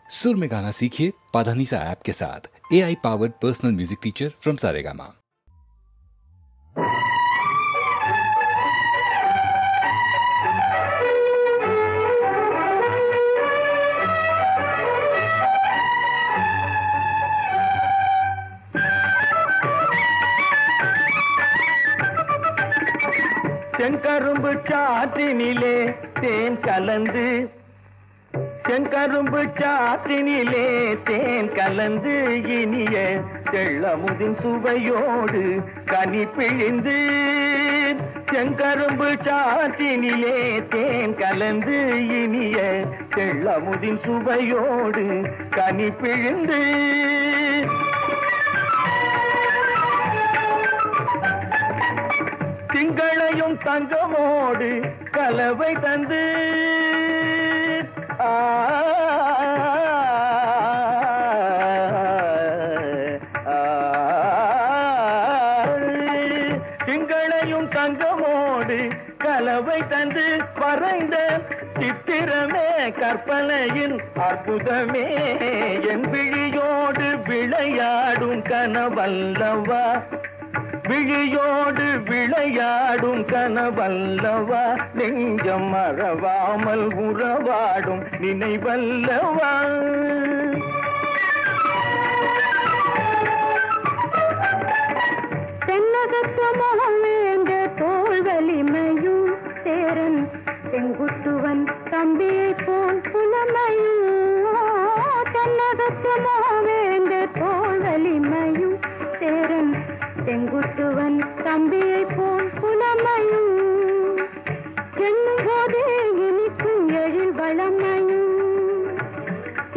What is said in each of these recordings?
सुर में गाना सीखिए पाधानीसा ऐप के साथ। AI powered personal music teacher from Saregama. செங்கரும்பு சாற்றினிலே தேன் கலந்து, செங்கரும்பு சாற்றினிலே தேன் கலந்து, இனிய தெள்ளமுதின் சுவையோடு கனி பிழிந்து. செங்கரும்பு சாற்றினிலே தேன் கலந்து, இனிய தெள்ளமுதின் சுவையோடு கனி பிழிந்து. திங்களையும் தங்கமோடு கலவை தந்து, திங்களையும் தங்கமோடு கலவை தந்து, வரைந்த சித்திரமே கற்பனையின் அற்புதமே, என் விழியோடு விளையாடும் கனவல்லவா, விழியோடு விளையாடும் கனவல்லவா, நெஞ்சம் மறவாமல் உறவாடும் நினைவல்லவா. தென்னகத்தமம் வேண்ட தோல் வலிமையும் சேரன் செங்குட்டுவன் தம்பியை போல் புலமையும். தென்னகத்தமம் வேண்ட தோல் வலிமையும் சேரன் செங்குட்டுவன் தம்பியை போல் புலமையும். எண்ணும் போதே இனிக்கும் எழில் வளமையும்,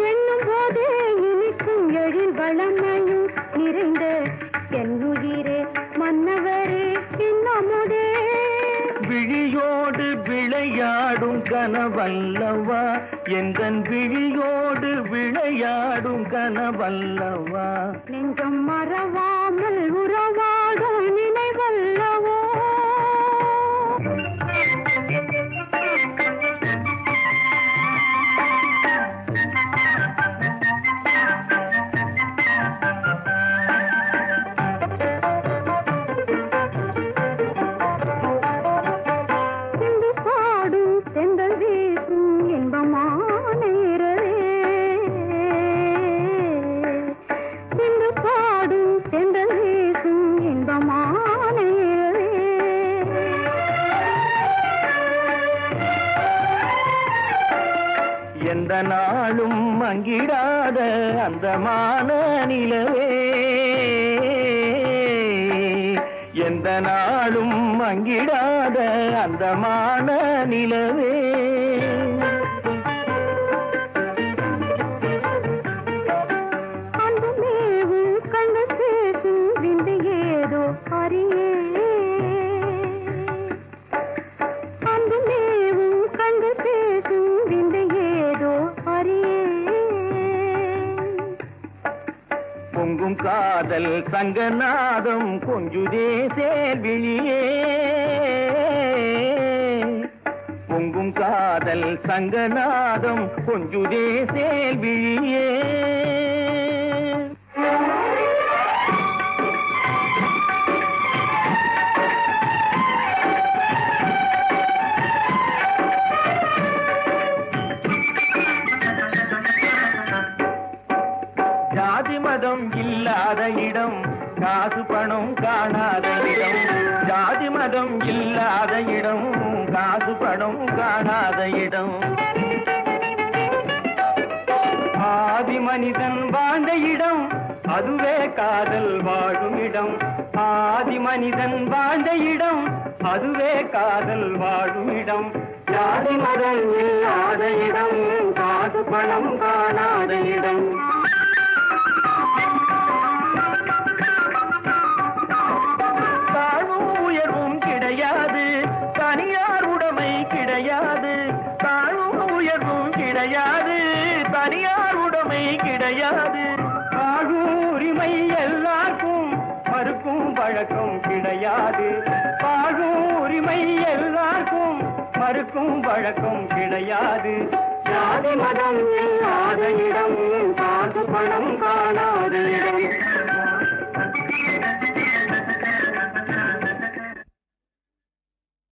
எண்ணும் போதே இனிக்கும் எழில் வளமையும் நிறைந்த என் உயிரே மன்னவரே இன்னமுதே. விழியோடு விளையாடும் கனவல்லவா, எந்தன் விழியோடு விளையாடும் கனவல்லவா, நெஞ்சம் மறவாமல் உறவாடும் நினைவல்லவோ. எந்த நாளும் மங்கிடாத அந்தமான நிலவே, எந்த நாளும் மங்கிடாத அந்தமான நிலவே, அந்த மேவு கண்டு பேசும் விந்து ஏதோ அறியே, அந்த மேவு கண்டு பேசும் விந்து ஏதோ அறியே. பொங்கும் காதல் சங்கநாதம் கொஞ்சுதே சேர்விழியே, பொங்கும் காதல் சங்கநாதம் கொஞ்சுதே சேர்விழியே. ஜாதி மதம் இல்லாத இடம், காசு பணம் காணாத இடம், ஜாதி மதம் இல்லாத இடம், காசு பணம் காணாத இடம். ஆதி மனிதன் வாழ்ந்த இடம், அதுவே காதல் வாழும் இடம். ஆதி மனிதன் வாழ்ந்த இடம், அதுவே காதல் வாழும் இடம். ஜாதி மதம் இல்லாத இடம், காசு பணம் காணாத இடம். தாழ்வும் உயர்வும் கிடையாது, தனியார் உடைமை கிடையாது. தாழ்வும் உயர்வும் கிடையாது, தனியார் உடைமை கிடையாது. வாழும் உரிமை எல்லாருக்கும், மறுக்கும் வழக்கம் கிடையாது. வாழும் உரிமை எல்லாருக்கும், மறுக்கும் வழக்கம் கிடையாது. ஜாதி மதம் இல்லாத இடம் காசு பணம் காணாத